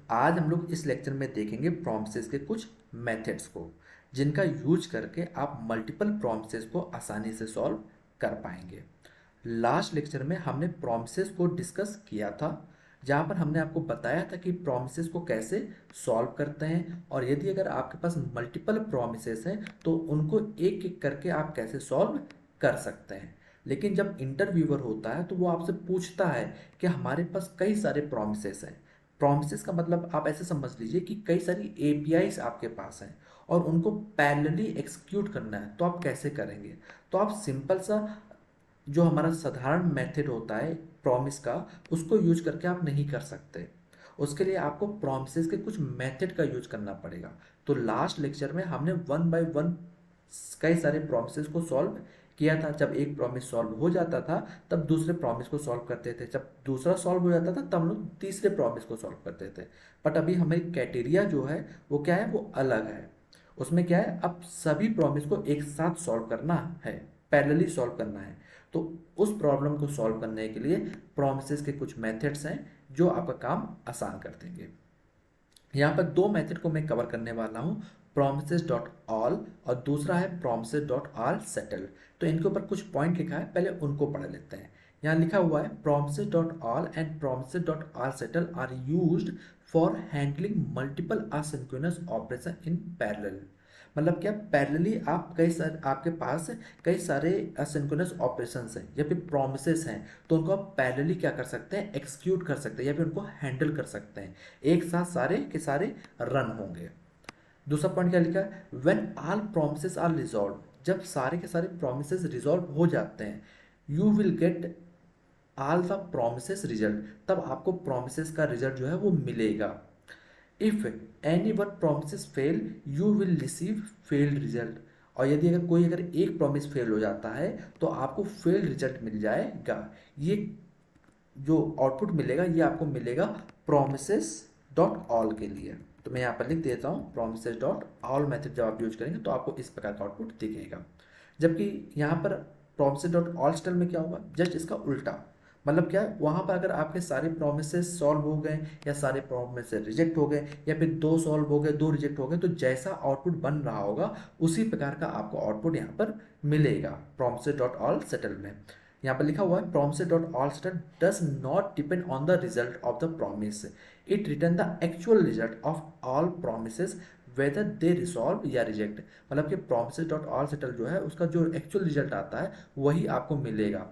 आज हम लोग इस लेक्चर में देखेंगे प्रॉमिसेस के कुछ मेथड्स को, जिनका यूज करके आप मल्टीपल प्रॉमिसेस को आसानी से सॉल्व कर पाएंगे। लास्ट लेक्चर में हमने प्रॉमिसेस को डिस्कस किया था, जहाँ पर हमने आपको बताया था कि प्रॉमिसेस को कैसे सॉल्व करते हैं, और यदि अगर आपके पास मल्टीपल प्रॉमिसेस हैं तो उनको एक एक करके आप कैसे सॉल्व कर सकते हैं। लेकिन जब इंटरव्यूअर होता है तो वो आपसे पूछता है कि हमारे पास कई सारे प्रॉमिसेस हैं। प्रॉमिसेस का मतलब आप ऐसे समझ लीजिए कि कई सारी एपीआईज आपके पास हैं और उनको पैरेलली एक्सिक्यूट करना है, तो आप कैसे करेंगे? तो आप सिंपल सा जो हमारा साधारण मेथड होता है प्रॉमिस का, उसको यूज करके आप नहीं कर सकते। उसके लिए आपको प्रॉमिसेस के कुछ मेथड का यूज करना पड़ेगा। तो लास्ट लेक्चर में हमने वन बाय वन कई सारे प्रॉमिसेस को सॉल्व किया था। जब एक प्रॉमिस सॉल्व हो जाता था तब दूसरे प्रॉमिस को सॉल्व करते थे, जब दूसरा सॉल्व हो जाता था तब हम लोग तीसरे प्रॉमिस को सॉल्व करते थे। बट अभी हमारी क्राइटेरिया जो है वो क्या है, वो अलग है। उसमें क्या है, अब सभी प्रॉमिस को एक साथ सॉल्व करना है, पैरेलली सॉल्व करना है। तो उस प्रॉब्लम को सॉल्व करने के लिए प्रॉमिसेस के कुछ मेथड्स हैं जो आपका काम आसान कर देंगे। यहाँ पर दो मेथड को मैं कवर करने वाला हूँ, promises डॉट ऑल और दूसरा है promises डॉट आल सेटल। तो इनके ऊपर कुछ पॉइंट लिखा है, पहले उनको पढ़ लेते हैं। यहाँ लिखा हुआ है promises dot all and promises dot all settle are used for handling multiple asynchronous operation in parallel. मतलब क्या, पैरेलली आप कई सारे आपके पास कई सारे असिंक्रोनस ऑपरेशंस हैं या फिर प्रोमिसेस हैं, तो उनको आप पैरेलली क्या कर सकते हैं, एक्सिक्यूट कर सकते हैं या फिर उनको हैंडल कर सकते हैं। एक साथ सारे के सारे रन होंगे। दूसरा पॉइंट क्या लिखा है, when all promises are resolve, जब सारे के सारे प्रोमिसेस रिजॉल्व हो जाते हैं, you will get all the promises result, तब आपको प्रोमिसेस का रिजल्ट जो है वो मिलेगा। If any one promise fail you will receive failed result, और यदि अगर एक प्रॉमिस फेल हो जाता है तो आपको फेल्ड रिजल्ट मिल जाएगा। ये जो आउटपुट मिलेगा ये आपको मिलेगा प्रोमिसेस डॉट ऑल के लिए। तो मैं यहाँ पर लिख देता हूँ प्रोमिसेस डॉट ऑल मेथड जब आप यूज करेंगे तो आपको इस प्रकार का आउटपुट दिखेगा। जबकि यहाँ पर प्रोमिसेस डॉट ऑल स्टाइल में क्या होगा, जस्ट इसका उल्टा। मतलब क्या, वहाँ पर अगर आपके सारे प्रोमिसेस सॉल्व हो गए या सारे प्रोमिसेस रिजेक्ट हो गए या फिर दो सॉल्व हो गए दो रिजेक्ट हो गए, तो जैसा आउटपुट बन रहा होगा उसी प्रकार का आपको आउटपुट यहाँ पर मिलेगा प्रोमिसेस डॉट ऑल सेटल में। यहाँ पर लिखा हुआ है promises dot all settle does not depend on the result of the promise, it return the actual result of all promises whether they resolve या रिजेक्ट। मतलब कि promises डॉट ऑल सेटल जो है उसका जो एक्चुअल रिजल्ट आता है वही आपको मिलेगा।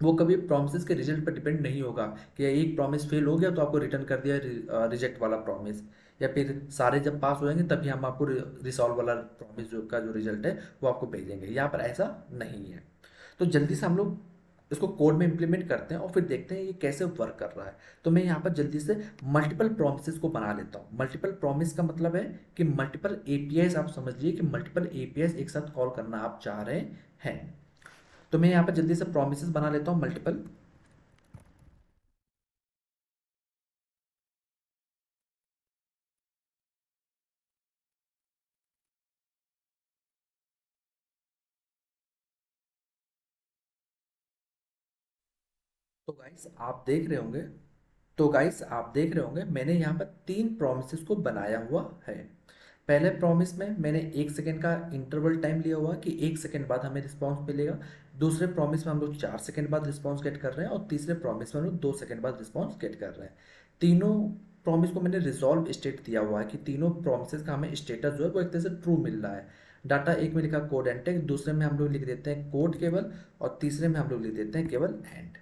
वो कभी प्रॉमिसेस के रिजल्ट पर डिपेंड नहीं होगा कि एक प्रॉमिस फेल हो गया तो आपको रिटर्न कर दिया रिजेक्ट वाला प्रॉमिस, या फिर सारे जब पास हो जाएंगे तभी हम आपको रिसॉल्व वाला प्रॉमिस का जो रिजल्ट है वो आपको भेजेंगे। यहाँ पर ऐसा नहीं है। तो जल्दी से हम लोग इसको कोड में इंप्लीमेंट करते हैं और फिर देखते हैं ये कैसे वर्क कर रहा है। तो मैं यहाँ पर जल्दी से मल्टीपल प्रोमिसेस को बना लेता हूँ। मल्टीपल प्रॉमिस का मतलब है कि मल्टीपल एपीआईज, आप समझिए कि मल्टीपल एपीआईज एक साथ कॉल करना आप चाह रहे हैं। तो मैं यहाँ पर जल्दी से प्रोमिसेस बना लेता हूँ मल्टीपल। तो गाइस आप देख रहे होंगे मैंने यहाँ पर तीन प्रोमिसेस को बनाया हुआ है। पहले प्रॉमिस में मैंने 1 सेकेंड का इंटरवल टाइम लिया हुआ कि 1 सेकेंड बाद हमें रिस्पांस मिलेगा। दूसरे प्रॉमिस में हम लोग 4 सेकेंड बाद रिस्पांस गेट कर रहे हैं और तीसरे प्रॉमिस में हम लोग 2 सेकेंड बाद रिस्पांस गेट कर रहे हैं। तीनों प्रॉमिस को मैंने रिजॉल्व स्टेट दिया हुआ है कि तीनों प्रॉमिसेस का हमें स्टेटस जो है वो एक तरह से ट्रू मिल रहा है। डाटा एक में लिखा कोड एंड टेक्स्ट, दूसरे में हम लोग लिख देते हैं कोड केवल, और तीसरे में हम लोग लिख देते हैं केवल एंड।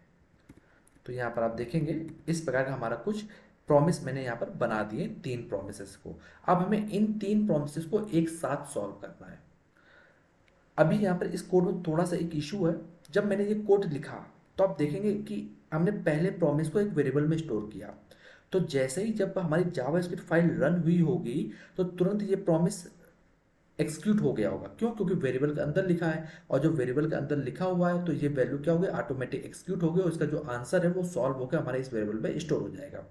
तो यहाँ पर आप देखेंगे इस प्रकार का हमारा कुछ प्रॉमिस मैंने यहाँ पर बना दिए, तीन प्रॉमिसेस को। अब हमें इन तीन प्रॉमिसेस को एक साथ सॉल्व करना है। अभी यहाँ पर इस कोड में थोड़ा सा एक इशू है। जब मैंने ये कोड लिखा तो आप देखेंगे कि हमने पहले प्रॉमिस को एक वेरिएबल में स्टोर किया, तो जैसे ही जब हमारी जावास्क्रिप्ट फाइल रन हुई होगी तो तुरंत ये प्रॉमिस एक्सिक्यूट हो गया होगा। क्यों? क्योंकि वेरिएबल के अंदर लिखा है, और जो वेरिएबल के अंदर लिखा हुआ है तो ये वैल्यू क्या हो गया, ऑटोमेटिक एक्सिक्यूट हो गया, और इसका जो आंसर है वो सॉल्व होकर हमारे इस वेरिएबल में स्टोर हो जाएगा।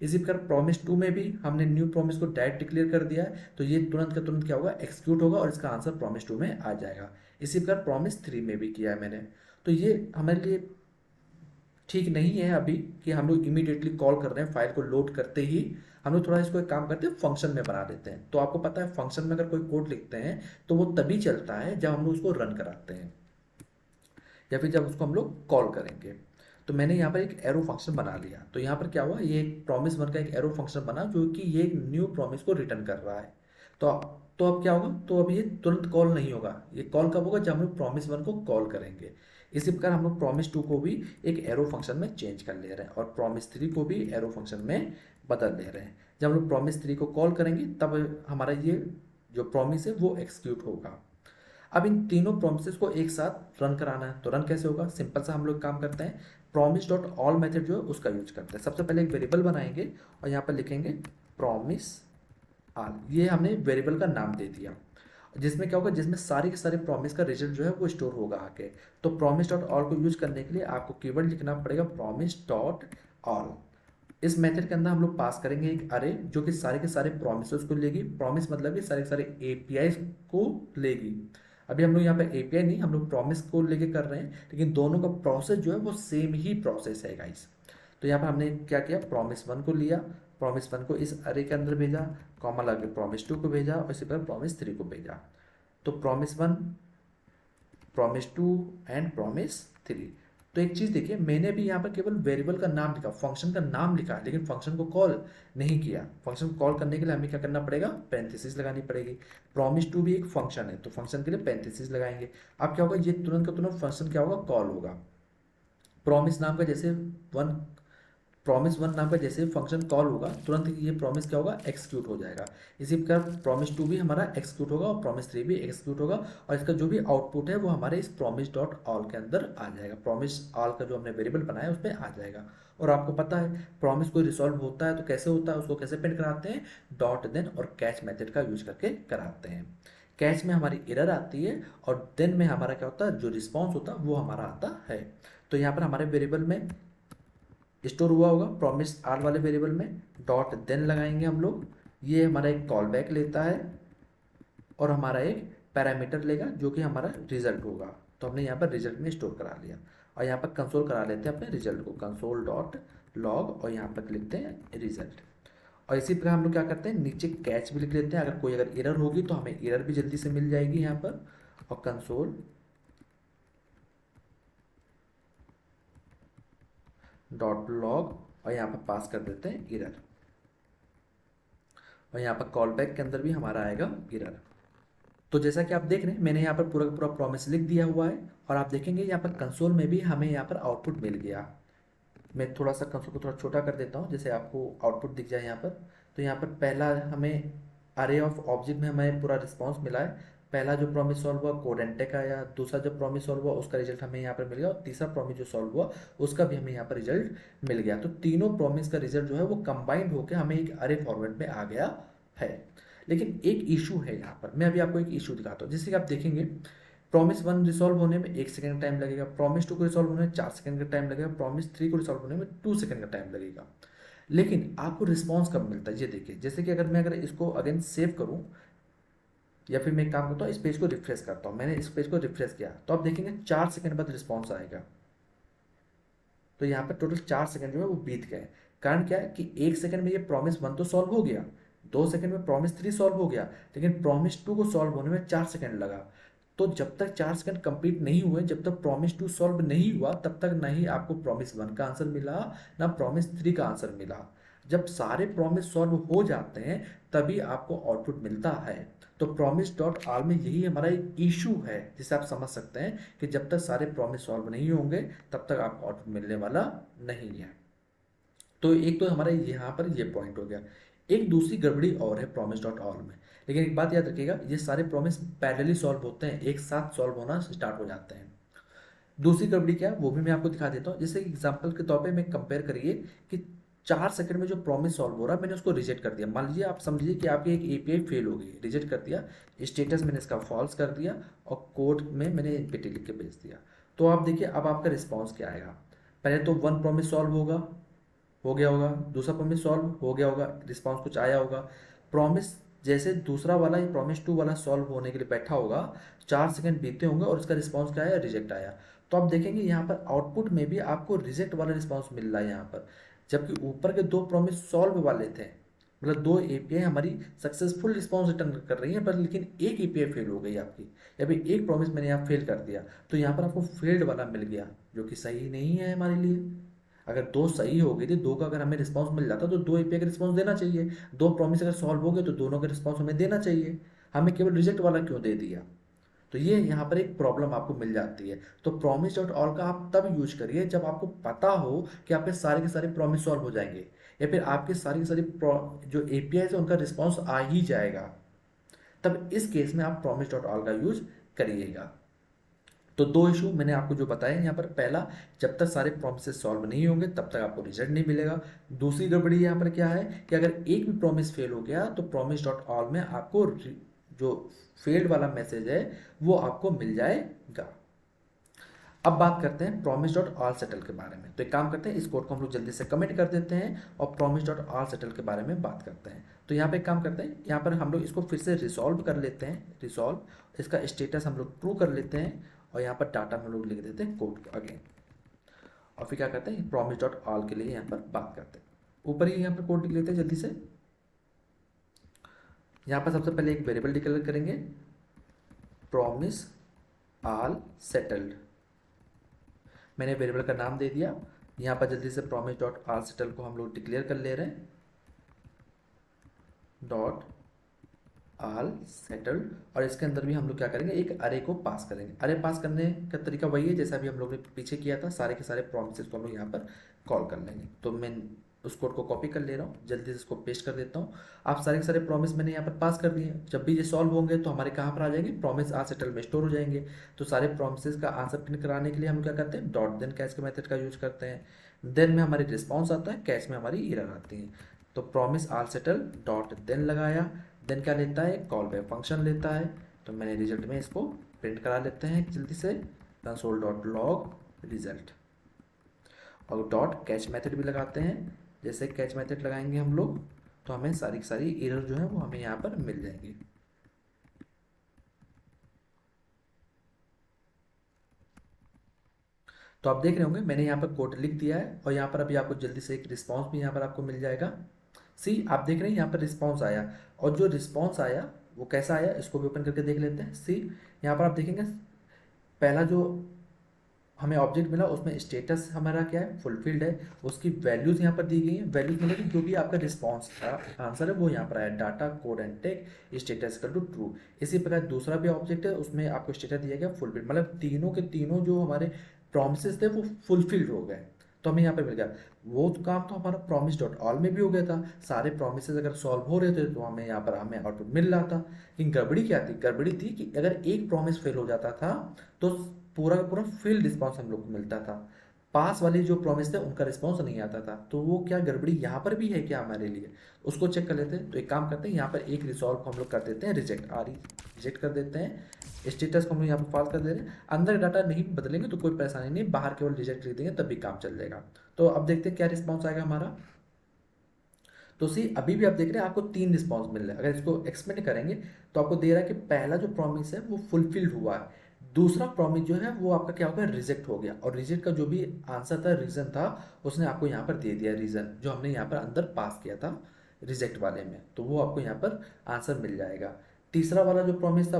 इसी प्रकार प्रॉमिस 2 में भी हमने न्यू प्रॉमिस को डायरेक्ट डिक्लेयर कर दिया है, तो ये तुरंत का तुरंत क्या होगा, एक्सिक्यूट होगा और इसका आंसर प्रॉमिस 2 में आ जाएगा। इसी प्रकार प्रॉमिस 3 में भी किया है मैंने। तो ये हमारे लिए ठीक नहीं है अभी कि हम लोग इमीडिएटली कॉल कर रहे हैं फाइल को लोड करते ही हम लोग थोड़ा इसको एक काम करते हैं, फंक्शन में बना देते हैं। तो आपको पता है फंक्शन में अगर कोई कोड लिखते हैं तो वो तभी चलता है जब हम लोग उसको रन कराते हैं या फिर जब उसको हम लोग कॉल करेंगे। तो मैंने यहाँ पर एक एरो फंक्शन बना लिया। तो यहाँ पर क्या हुआ, ये एक प्रॉमिस वन का एक एरो फंक्शन बना जो कि ये एक न्यू प्रॉमिस को रिटर्न कर रहा है। तो अब क्या होगा, तो अब ये तुरंत कॉल नहीं होगा। ये कॉल कब होगा, जब हम लोग प्रॉमिस वन को कॉल करेंगे। इसी प्रकार हम लोग प्रॉमिस टू को भी एक एरो फंक्शन में चेंज कर ले रहे हैं और प्रॉमिस थ्री को भी एरो फंक्शन में बदल ले रहे हैं। जब हम लोग प्रॉमिस थ्री को कॉल करेंगे तब हमारा ये जो प्रॉमिस है वो एक्सिक्यूट होगा। अब इन तीनों प्रोमिसेस को एक साथ रन कराना है, तो रन कैसे होगा, सिंपल सा हम लोग काम करते हैं, प्रॉमिस डॉट ऑल मेथड जो है उसका यूज करते हैं। सबसे पहले एक वेरिएबल बनाएंगे और यहाँ पर लिखेंगे प्रॉमिस ऑल। ये हमने वेरिएबल का नाम दे दिया, जिसमें क्या होगा, जिसमें सारे के सारे प्रॉमिस का रिजल्ट जो है वो स्टोर होगा आके। तो प्रॉमिस डॉट ऑल को यूज करने के लिए आपको कीवर्ड लिखना पड़ेगा प्रॉमिस डॉट ऑल। इस मेथड के अंदर हम लोग पास करेंगे एक अरे जो कि सारे के सारे प्रॉमिसेस को लेगी। प्रॉमिस मतलब कि सारे के सारे एपीआई को लेगी। अभी हम लोग यहाँ पे एपीआई नहीं, हम लोग प्रॉमिस को लेके कर रहे हैं, लेकिन दोनों का प्रोसेस जो है वो सेम ही प्रोसेस है गाइस। तो यहाँ पर हमने क्या किया, प्रॉमिस वन को लिया, प्रॉमिस वन को इस अरे के अंदर भेजा, कॉमा लगा के प्रॉमिस टू को भेजा और इसी पर प्रॉमिस थ्री को भेजा। तो promise one, promise two and promise three. तो एक चीज देखिए, मैंने भी यहाँ पर केवल वेरिएबल का नाम लिखा, फंक्शन का नाम लिखा, लेकिन फंक्शन को कॉल नहीं किया। फंक्शन को कॉल करने के लिए हमें क्या करना पड़ेगा, पैरेंथेसिस लगानी पड़ेगी। प्रॉमिस टू भी एक फंक्शन है, तो फंक्शन के लिए पैरेंथेसिस लगाएंगे। अब क्या होगा, ये तुरंत का तुरंत फंक्शन क्या होगा, कॉल होगा। प्रॉमिस नाम का जैसे वन प्रॉमिस वन नाम का जैसे फंक्शन कॉल होगा, तुरंत ये प्रॉमिस क्या होगा, एक्सिक्यूट हो जाएगा। इसी प्रकार प्रॉमिस टू भी हमारा एक्सिक्यूट होगा और प्रॉमिस थ्री भी एक्सिक्यूट होगा और इसका जो भी आउटपुट है वो हमारे इस प्रॉमिस डॉट ऑल के अंदर आ जाएगा। प्रॉमिस ऑल का जो हमने वेरिएबल बनाया है उसमें आ जाएगा। और आपको पता है प्रॉमिस कोई रिसॉल्व होता है तो कैसे होता है, उसको कैसे प्रिंट कराते हैं, डॉट देन और कैच मेथड का यूज करके कराते हैं। कैच में हमारी एरर आती है और देन में हमारा क्या होता है, जो रिस्पॉन्स होता है वो हमारा आता है। तो यहाँ पर हमारे वेरिएबल में स्टोर हुआ होगा प्रॉमिस आर वाले वेरिएबल में, डॉट देन लगाएंगे हम लोग। ये हमारा एक कॉल बैक लेता है और हमारा एक पैरामीटर लेगा जो कि हमारा रिजल्ट होगा। तो हमने यहाँ पर रिजल्ट में स्टोर करा लिया और यहाँ पर कंसोल करा लेते हैं अपने रिजल्ट को, कंसोल डॉट लॉग और यहाँ पर लिखते हैं रिजल्ट। और इसी प्रकार हम लोग क्या करते हैं, नीचे कैच भी लिख लेते हैं, अगर एरर होगी तो हमें एरर भी जल्दी से मिल जाएगी यहाँ पर। और कंसोल डॉट लॉग और यहाँ पर पास कर देते हैं एरर और यहाँ पर कॉल बैक के अंदर भी हमारा आएगा एरर। तो जैसा कि आप देख रहे हैं मैंने यहाँ पर पूरा का पूरा प्रॉमिस लिख दिया हुआ है और आप देखेंगे यहाँ पर कंसोल में भी हमें यहाँ पर आउटपुट मिल गया। मैं थोड़ा सा कंसोल को थोड़ा छोटा कर देता हूँ जैसे आपको आउटपुट दिख जाए यहाँ पर। तो यहाँ पर पहला हमें अरे ऑफ ऑब्जेक्ट में हमें पूरा रिस्पॉन्स मिला है। पहला जो प्रॉमिस सॉल्व हुआ कोडेंटेक आया, दूसरा जो प्रॉमिस सॉल्व हुआ उसका रिजल्ट हमें यहाँ पर मिल गया और तीसरा प्रॉमिस जो सॉल्व हुआ उसका भी हमें यहाँ पर रिजल्ट मिल गया। तो तीनों प्रॉमिस का रिजल्ट जो है वो कंबाइंड होकर हमें एक अरे फॉर्मेट में आ गया है। लेकिन एक इशू है यहाँ पर, मैं अभी आपको एक इशू दिखाता हूँ। जैसे कि आप देखेंगे प्रॉमिस वन रिसॉल्व होने में 1 सेकंड का टाइम लगेगा, प्रॉमिस टू को रिसॉल्व होने में 4 सेकंड का टाइम लगेगा, प्रॉमिस थ्री को रिसॉल्व होने में 2 सेकंड का टाइम लगेगा। लेकिन आपको रिस्पॉन्स कब मिलता है ये देखिए। जैसे कि अगर इसको अगेन सेव करूं या फिर मैं एक काम करता हूँ इस पेज को रिफ्रेश करता हूँ, मैंने इस पेज को रिफ्रेश किया तो आप देखेंगे 4 सेकंड बाद रिस्पॉन्स आएगा। तो यहाँ पर टोटल 4 सेकंड जो है वो बीत गए। कारण क्या है कि 1 सेकंड में ये प्रॉमिस वन तो सॉल्व हो गया, 2 सेकंड में प्रॉमिस थ्री सॉल्व हो गया, लेकिन प्रॉमिस टू को सॉल्व होने में 4 सेकंड लगा। तो जब तक 4 सेकंड कंप्लीट नहीं हुए, जब तक प्रॉमिस टू सॉल्व नहीं हुआ, तब तक ना ही आपको प्रॉमिस वन का आंसर मिला ना प्रॉमिस थ्री का आंसर मिला। जब सारे प्रॉमिस सॉल्व हो जाते हैं तभी आपको आउटपुट मिलता है। तो प्रॉमिस डॉट आल में यही हमारा एक इशू है, जिसे आप समझ सकते हैं कि जब तक सारे प्रॉमिस सॉल्व नहीं होंगे तब तक आपको आउटपुट मिलने वाला नहीं है। तो एक तो हमारा यहाँ पर ये पॉइंट हो गया। एक दूसरी गड़बड़ी और है प्रॉमिस डॉट ऑल में, लेकिन एक बात याद रखिएगा, ये सारे प्रॉमिस पैरेलली सॉल्व होते हैं, एक साथ सॉल्व होना स्टार्ट हो जाते हैं। दूसरी गड़बड़ी क्या है वो भी मैं आपको दिखा देता हूँ। जैसे एग्जाम्पल के तौर पे मैं कंपेयर करिए कि 4 सेकंड में जो प्रॉमिस सॉल्व हो रहा है मैंने उसको रिजेक्ट कर दिया। मान लीजिए आप समझिए कि आपकी एक एपीआई फेल हो गई, रिजेक्ट कर दिया, स्टेटस मैंने इसका फॉल्स कर दिया और कोड में मैंने एनपीटी लिख के भेज दिया। तो आप देखिए अब आपका रिस्पॉन्स क्या आएगा। पहले तो वन प्रॉमिस सॉल्व हो गया होगा, दूसरा प्रॉमिस सॉल्व हो गया होगा, रिस्पॉन्स कुछ आया होगा। प्रॉमिस जैसे दूसरा वाला ये प्रॉमिस टू वाला सॉल्व होने के लिए बैठा होगा, 4 सेकंड बीते होंगे और इसका रिस्पॉन्स क्या आया, रिजेक्ट आया। तो आप देखेंगे यहाँ पर आउटपुट में भी आपको रिजेक्ट वाला रिस्पॉन्स मिल रहा है यहाँ पर, जबकि ऊपर के दो प्रॉमिस सॉल्व वाले थे मतलब दो एपीआई हमारी सक्सेसफुल रिस्पॉन्स रिटर्न कर रही है, पर लेकिन एक एपीआई फेल हो गई आपकी, या फिर एक प्रॉमिस मैंने यहाँ फेल कर दिया, तो यहाँ पर आपको फेल्ड वाला मिल गया, जो कि सही नहीं है हमारे लिए। अगर दो सही हो गई थी, दो का अगर हमें रिस्पॉन्स मिल जाता तो दो एपीआई का रिस्पॉन्स देना चाहिए, दो प्रॉमिस अगर सॉल्व हो गए तो दोनों का रिस्पॉन्स हमें देना चाहिए, हमें केवल रिजेक्ट वाला क्यों दे दिया। तो ये यहाँ पर एक प्रॉब्लम आपको मिल जाती है। तो प्रॉमिस डॉट ऑल का आप तब यूज करिए जब आपको पता हो कि आपके सारे के सारे प्रॉमिस सॉल्व हो जाएंगे, या फिर आपके सारी की सारी जो एपीआई है उनका रिस्पॉन्स आ ही जाएगा, तब इस केस में आप प्रॉमिस डॉट ऑल का यूज करिएगा। तो दो इशू मैंने आपको जो बताया यहाँ पर, पहला, जब तक सारे प्रॉमिसेस सॉल्व नहीं होंगे तब तक आपको रिजल्ट नहीं मिलेगा। दूसरी गड़बड़ी यहाँ पर क्या है कि अगर एक भी प्रॉमिस फेल हो गया तो प्रॉमिस डॉट ऑल में आपको जो फेल्ड वाला मैसेज है वो आपको मिल जाएगा। अब बात करते हैं प्रॉमिस डॉट ऑल सेटल के बारे में। तो एक काम करते हैं, इस कोड को हम लोग जल्दी से कमेंट कर देते हैं और प्रॉमिस डॉट ऑल सेटल के बारे में बात करते हैं। तो यहाँ पे एक काम करते हैं, यहाँ पर हम लोग इसको फिर से रिसॉल्व कर लेते हैं, रिसॉल्व, इसका स्टेटस हम लोग ट्रू कर लेते हैं और यहाँ पर डाटा में हम लोग लिख देते हैं कोड अगेन, और फिर क्या करते हैं, प्रॉमिस डॉट ऑल के लिए यहाँ पर बात करते हैं। ऊपर ही यहाँ पर कोड लिख लेते हैं जल्दी से। यहाँ पर सबसे पहले एक वेरिएबल डिक्लेयर करेंगे, प्रॉमिस ऑल सेटल्ड, मैंने वेरिएबल का नाम दे दिया। यहाँ पर जल्दी से प्रॉमिस डॉट ऑल सेटल को हम लोग डिक्लेयर कर ले रहे हैं, डॉट ऑल सेटल्ड, और इसके अंदर भी हम लोग क्या करेंगे, एक अरे को पास करेंगे। अरे पास करने का तरीका वही है जैसा भी हम लोग ने पीछे किया था, सारे के सारे प्रॉमिसेस को हम लोग यहाँ पर कॉल कर लेंगे। तो मैं उस कोड को कॉपी कर ले रहा हूँ, जल्दी से इसको पेस्ट कर देता हूँ। आप सारे के सारे प्रॉमिस मैंने यहाँ पर पास कर दिए, जब भी ये सॉल्व होंगे तो हमारे कहाँ पर आ जाएंगे, प्रॉमिस ऑल सेटल में स्टोर हो जाएंगे। तो सारे प्रॉमिसेस का आंसर प्रिंट कराने के लिए हम क्या करते हैं, डॉट देन कैच के मेथड का यूज करते हैं। देन में हमारी रिस्पॉन्स आता है, कैच में हमारी एरर आती है। तो promise all settle dot then लगाया, देन क्या लेता है, कॉल बैक फंक्शन लेता है। तो मैंने रिजल्ट में इसको प्रिंट करा लेते हैं जल्दी से, कंसोल डॉट लॉग रिजल्ट, और डॉट कैच मेथड भी लगाते हैं। जैसे कैच मेथड लगाएंगे हम लोग तो हमें सारी की सारी एरर जो है वो हमें यहाँ पर मिल जाएंगी। तो आप देख रहे होंगे मैंने यहाँ पर कोड लिख दिया है, और यहाँ पर अभी आपको जल्दी से एक रिस्पॉन्स भी यहाँ पर आपको मिल जाएगा। सी, आप देख रहे हैं यहाँ पर रिस्पॉन्स आया, और जो रिस्पॉन्स आया वो कैसा आया, इसको भी ओपन करके देख लेते हैं। सी, यहाँ पर आप देखेंगे पहला जो हमें ऑब्जेक्ट मिला उसमें स्टेटस हमारा क्या है, फुलफिल्ड है, उसकी वैल्यूज यहाँ पर दी गई हैं। वैल्यूज मतलब कि जो भी आपका रिस्पॉन्स था, आंसर है वो यहाँ पर आया, data code and take status equal to true. इसी प्रकार दूसरा भी ऑब्जेक्ट है, उसमें आपको स्टेटस दिया गया फुलफिल्ड, मतलब तीनों के तीनों जो हमारे प्रॉमिसेस थे वो फुलफिल्ड हो गए। तो हमें यहाँ पे मिल गया, वो तो काम तो हमारा प्रॉमिस डॉट ऑल में भी हो गया था, सारे प्रॉमिसेस अगर सॉल्व हो रहे थे तो हमें यहाँ पर हमें आउटपुट मिल रहा था। लेकिन गड़बड़ी क्या थी, गड़बड़ी थी कि अगर एक प्रॉमिस फेल हो जाता था तो पूरा का पूरा फेल रिस्पॉन्स हम लोग को मिलता था, पास वाली जो प्रॉमिस थे उनका रिस्पॉन्स नहीं आता था। तो वो क्या गड़बड़ी यहाँ पर भी है क्या हमारे लिए, उसको चेक कर लेते हैं। तो एक काम करते हैं, यहाँ पर एक रिसॉल्व को हम लोग कर देते हैं रिजेक्ट, रिजेक्ट कर देते हैं। स्टेटस को हम लोग यहाँ पर फाल्स कर दे रहे हैं, अंदर डाटा नहीं बदलेंगे तो कोई परेशानी नहीं, बाहर केवल रिजेक्ट लिख देंगे तब भी काम चल जाएगा। तो अब देखते हैं क्या रिस्पॉन्स आएगा हमारा। तो सी, अभी भी आप देख रहे हैं आपको तीन रिस्पॉन्स मिल रहे हैं। अगर इसको एक्सपेंड करेंगे तो आपको दे रहा है कि पहला जो प्रॉमिस है वो फुलफिल्ड हुआ है, दूसरा प्रॉमिस जो है वो आपका क्या हो गया, रिजेक्ट हो गया, और रिजेक्ट का जो भी आंसर था, रीजन था, उसने आपको यहाँ पर दे दिया, रीजन जो हमने यहाँ पर अंदर पास किया था रिजेक्ट वाले में, तो वो आपको यहाँ पर आंसर मिल जाएगा। तीसरा वाला जो प्रॉमिस था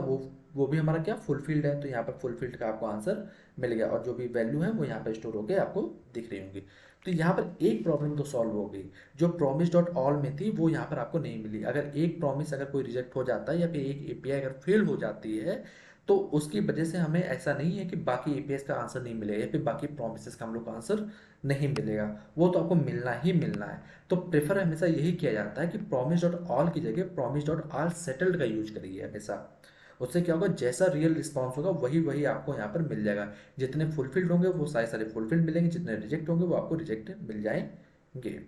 वो भी हमारा क्या, फुलफिल्ड है, तो यहाँ पर फुलफिल्ड का आपको आंसर मिल गया, और जो भी वैल्यू है वो यहाँ पर स्टोर होकर आपको दिख रही होंगी। तो यहाँ पर एक प्रॉब्लम तो सॉल्व हो गई, जो प्रॉमिस डॉट ऑल में थी वो यहाँ पर आपको नहीं मिली। अगर एक प्रॉमिस अगर कोई रिजेक्ट हो जाता है या फिर एक एपीआई अगर फेल हो जाती है तो उसकी वजह से हमें ऐसा नहीं है कि बाकी एपीआई का आंसर नहीं मिलेगा या फिर बाकी प्रॉमिसेस का हम लोग को आंसर नहीं मिलेगा, वो तो आपको मिलना ही मिलना है। तो प्रेफर हमेशा यही किया जाता है कि प्रॉमिस डॉट ऑल की जगह प्रॉमिस डॉट ऑल सेटल्ड का यूज करिए हमेशा। उससे क्या होगा, जैसा रियल रिस्पॉन्स होगा वही वही आपको यहाँ पर मिल जाएगा। जितने फुलफिल्ड होंगे वो सारे सारे फुलफिल्ड मिलेंगे, जितने रिजेक्ट होंगे वो आपको रिजेक्ट मिल जाएंगे।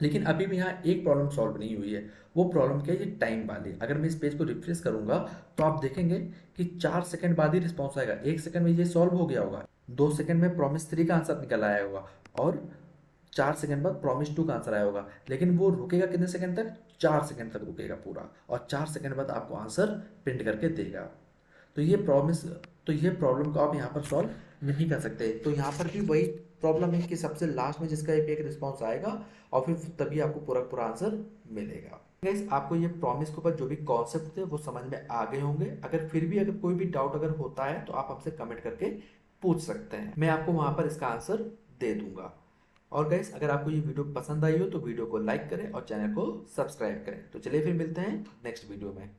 लेकिन अभी भी यहाँ एक प्रॉब्लम सॉल्व नहीं हुई है। वो प्रॉब्लम क्या है, ये टाइम वाली। अगर मैं इस पेज को रिफ्रेश करूंगा तो आप देखेंगे कि 4 सेकंड बाद ही रिस्पॉन्स आएगा, 1 सेकंड में ये सॉल्व हो गया होगा, 2 सेकंड में प्रॉमिस 3 का आंसर निकल आया होगा, और 4 सेकंड बाद प्रॉमिस 2 का आंसर आया होगा। लेकिन वो रुकेगा कितने सेकंड तक, 4 सेकंड तक रुकेगा पूरा, और 4 सेकंड बाद आपको आंसर प्रिंट करके देगा। तो ये प्रॉमिस, तो ये प्रॉब्लम को आप यहाँ पर सॉल्व नहीं कर सकते। तो यहाँ पर भी वही प्रॉब्लम है कि सबसे लास्ट में जिसका एक रिस्पॉन्स आएगा और फिर तभी आपको पूरा पूरा आंसर मिलेगा। गाइस आपको ये प्रॉमिस के ऊपर जो भी कॉन्सेप्ट थे वो समझ में आ गए होंगे। अगर फिर भी अगर कोई भी डाउट अगर होता है तो आप हमसे कमेंट करके पूछ सकते हैं, मैं आपको वहां पर इसका आंसर दे दूंगा। और गाइस अगर आपको ये वीडियो पसंद आई हो तो वीडियो को लाइक करें और चैनल को सब्सक्राइब करें। तो चलिए फिर मिलते हैं नेक्स्ट वीडियो में।